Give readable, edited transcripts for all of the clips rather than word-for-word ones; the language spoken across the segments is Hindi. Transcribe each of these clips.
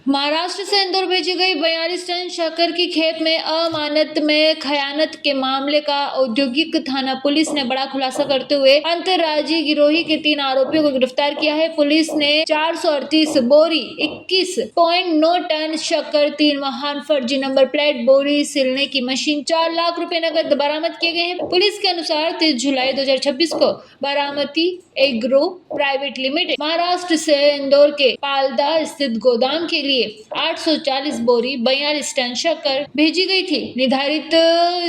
महाराष्ट्र से इंदौर भेजी गई 42 टन शक्कर की खेप में अमानत में खयानत के मामले का औद्योगिक थाना पुलिस ने बड़ा खुलासा करते हुए अंतर्राज्यीय गिरोही के 3 आरोपियों को गिरफ्तार किया है। पुलिस ने 438 बोरी 21.9 टन शक्कर, 3 वाहन, फर्जी नंबर प्लेट, बोरी सिलने की मशीन, 4 लाख रुपए नकद बरामद किए गए हैं। पुलिस के अनुसार 30 जुलाई 2026 को Baramati agro private limited Maharashtra से इंदौर के पालदा स्थित गोदाम के लिए 840 बोरी 42 टन शक्कर भेजी गई थी। निर्धारित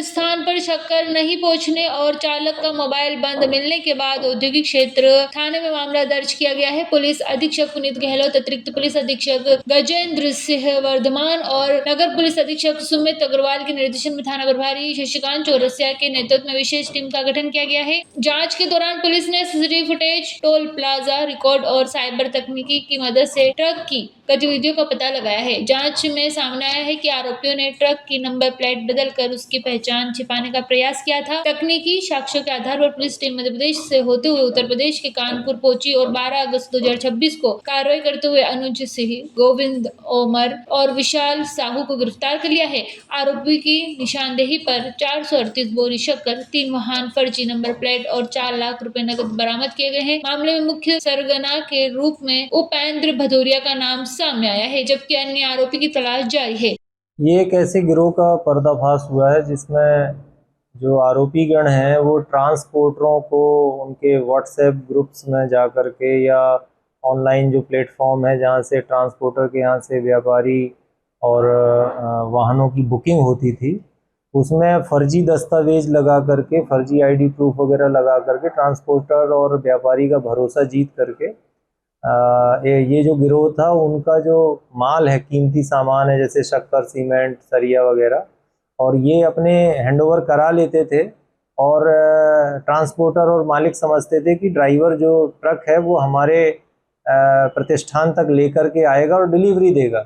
स्थान पर शक्कर नहीं पहुंचने और चालक का मोबाइल बंद मिलने के बाद औद्योगिक क्षेत्र थाने में मामला दर्ज किया गया है। पुलिस अधीक्षक पुनीत गहलोत, अतिरिक्त पुलिस अधीक्षक गजेंद्र सिंह वर्धमान और नगर पुलिस अधीक्षक सुमित अग्रवाल के निर्देशन में थाना प्रभारी शशिकांत चौरसिया के नेतृत्व में विशेष टीम का गठन किया गया है। जांच के दौरान पुलिस ने CCTV footage, toll plaza record और साइबर तकनीकी की मदद से ट्रक की गतिविधियों का पता लगाया है। जांच में सामने आया है कि आरोपियों ने ट्रक की नंबर प्लेट बदलकर उसकी पहचान छिपाने का प्रयास किया था। तकनीकी साक्ष्यों के आधार पर पुलिस टीम मध्य प्रदेश से होते हुए उत्तर प्रदेश के कानपुर पहुंची और 12 अगस्त 2026 को कार्रवाई करते हुए अनुज सिंह, गोविंद ओमर और विशाल साहू को गिरफ्तार कर लिया है। आरोपी की निशानदेही पर 438 बोरी शक्कर, 3 वाहन, फर्जी नंबर प्लेट और 4 लाख रुपए नकद बरामद किए गए हैं। मामले में मुख्य सरगना के रूप में उपेंद्र भदौरिया का नाम सामने आया है, जबकि अन्य आरोपी की तलाश जारी है। ये एक ऐसे गिरोह का पर्दाफाश हुआ है जिसमें जो आरोपी गण हैं वो ट्रांसपोर्टरों को उनके व्हाट्सएप ग्रुप्स में जा कर के या ऑनलाइन जो प्लेटफॉर्म है जहाँ से ट्रांसपोर्टर के यहाँ से व्यापारी और वाहनों की बुकिंग होती थी, उसमें फर्जी दस्तावेज लगा करके, फर्जी आईडी प्रूफ वगैरह लगा करके ट्रांसपोर्टर और व्यापारी का भरोसा जीत करके ये जो गिरोह था उनका जो माल है, कीमती सामान है जैसे शक्कर, सीमेंट, सरिया वगैरह, और ये अपने हैंडओवर करा लेते थे और ट्रांसपोर्टर और मालिक समझते थे कि ड्राइवर जो ट्रक है वो हमारे प्रतिष्ठान तक लेकर के आएगा और डिलीवरी देगा।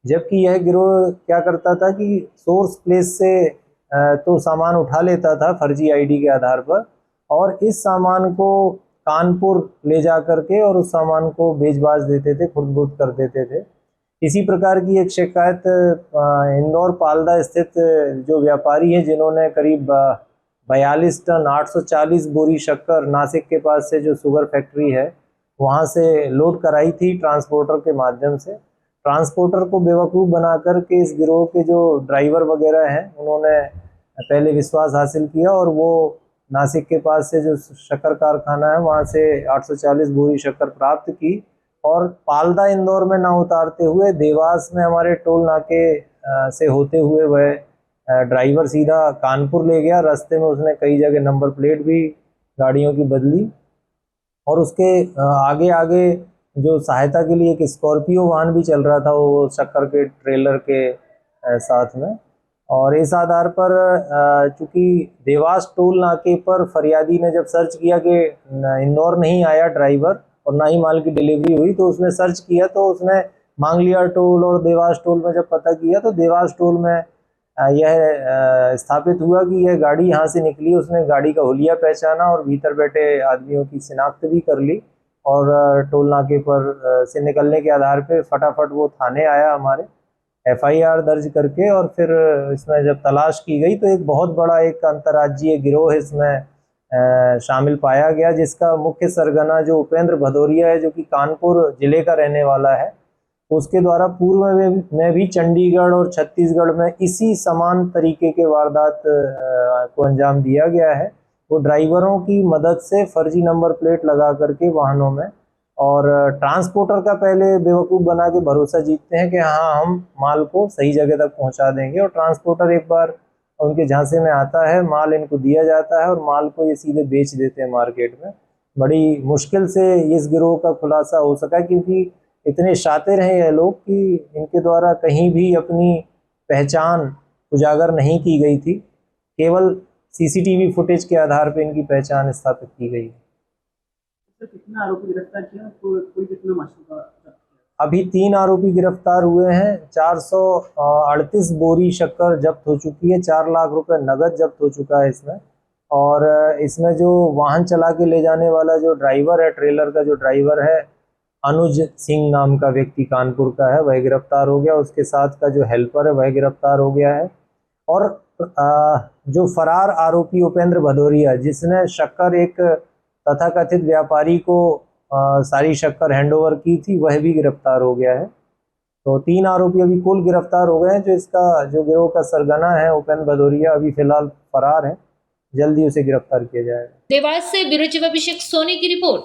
जबकि यह गिरोह क्या करता था कि सोर्स प्लेस से तो सामान उठा लेता था फर्जी आईडी के आधार पर और इस सामान को कानपुर ले जा करके और उस सामान को बेच-बाच देते थे, खुर्द-बुर्द कर देते थे। इसी प्रकार की एक शिकायत इंदौर पालदा स्थित जो व्यापारी हैं जिन्होंने करीब 42 टन 840 बोरी शक्कर नासिक के पास से जो शुगर फैक्ट्री है वहाँ से लोड कराई थी ट्रांसपोर्टर के माध्यम से। ट्रांसपोर्टर को बेवकूफ़ बना कर के इस गिरोह के जो ड्राइवर वगैरह हैं उन्होंने पहले विश्वास हासिल किया और वो नासिक के पास से जो शक्कर कारखाना है वहाँ से 840 बोरी शक्कर प्राप्त की और पालदा इंदौर में ना उतारते हुए देवास में हमारे टोल नाके से होते हुए वह ड्राइवर सीधा कानपुर ले गया। रास्ते में उसने कई जगह नंबर प्लेट भी गाड़ियों की बदली और उसके आगे आगे जो सहायता के लिए एक स्कॉर्पियो वाहन भी चल रहा था वो शक्कर के ट्रेलर के साथ में। और इस आधार पर चूँकि देवास टोल नाके पर फरियादी ने जब सर्च किया कि इंदौर नहीं आया ड्राइवर और ना ही माल की डिलीवरी हुई, तो उसने सर्च किया तो उसने मांगलिया टोल और देवास टोल में जब पता किया तो देवास टोल में यह स्थापित हुआ कि यह गाड़ी यहाँ से निकली। उसने गाड़ी का हुलिया पहचाना और भीतर बैठे आदमियों की शिनाख्त भी कर ली और टोल नाके पर से निकलने के आधार पे फटाफट वो थाने आया हमारे, एफआईआर दर्ज करके, और फिर इसमें जब तलाश की गई तो एक बहुत बड़ा एक अंतर्राज्यीय गिरोह इसमें शामिल पाया गया जिसका मुख्य सरगना जो उपेंद्र भदौरिया है जो कि कानपुर जिले का रहने वाला है, उसके द्वारा पूर्व में भी चंडीगढ़ और छत्तीसगढ़ में इसी समान तरीके के वारदात को अंजाम दिया गया है। वो ड्राइवरों की मदद से फर्जी नंबर प्लेट लगा करके वाहनों में और ट्रांसपोर्टर का पहले बेवकूफ़ बना के भरोसा जीतते हैं कि हाँ हम माल को सही जगह तक पहुंचा देंगे, और ट्रांसपोर्टर एक बार उनके झांसे में आता है, माल इनको दिया जाता है और माल को ये सीधे बेच देते हैं मार्केट में। बड़ी मुश्किल से इस गिरोह का खुलासा हो सका क्योंकि इतने शातिर हैं ये लोग कि इनके द्वारा कहीं भी अपनी पहचान उजागर नहीं की गई थी, केवल सीसीटीवी फुटेज के आधार पर इनकी पहचान स्थापित की गई। कितने आरोपी गिरफ्तार किए, कोई कितना माशूका? अभी 3 आरोपी गिरफ्तार हुए हैं। 438 बोरी शक्कर जब्त हो चुकी है, 4 लाख रुपए नगद जब्त हो चुका है इसमें। और इसमें जो वाहन चला के ले जाने वाला जो ड्राइवर है, ट्रेलर का जो ड्राइवर है, अनुज सिंह नाम का व्यक्ति कानपुर का है, वह गिरफ्तार हो गया। उसके साथ का जो हेल्पर है वह गिरफ्तार हो गया है। और जो फरार आरोपी उपेंद्र भदौरिया, जिसने शक्कर एक तथाकथित व्यापारी को सारी शक्कर हैंडओवर की थी, वह भी गिरफ्तार हो गया है। तो 3 आरोपी अभी कुल गिरफ्तार हो गए हैं। जो गिरोह का सरगना है उपेंद्र भदौरिया, अभी फिलहाल फरार है। जल्दी उसे गिरफ्तार किया जाएगा। देवास से ब्यूरो चीफ अभिषेक सोनी की रिपोर्ट।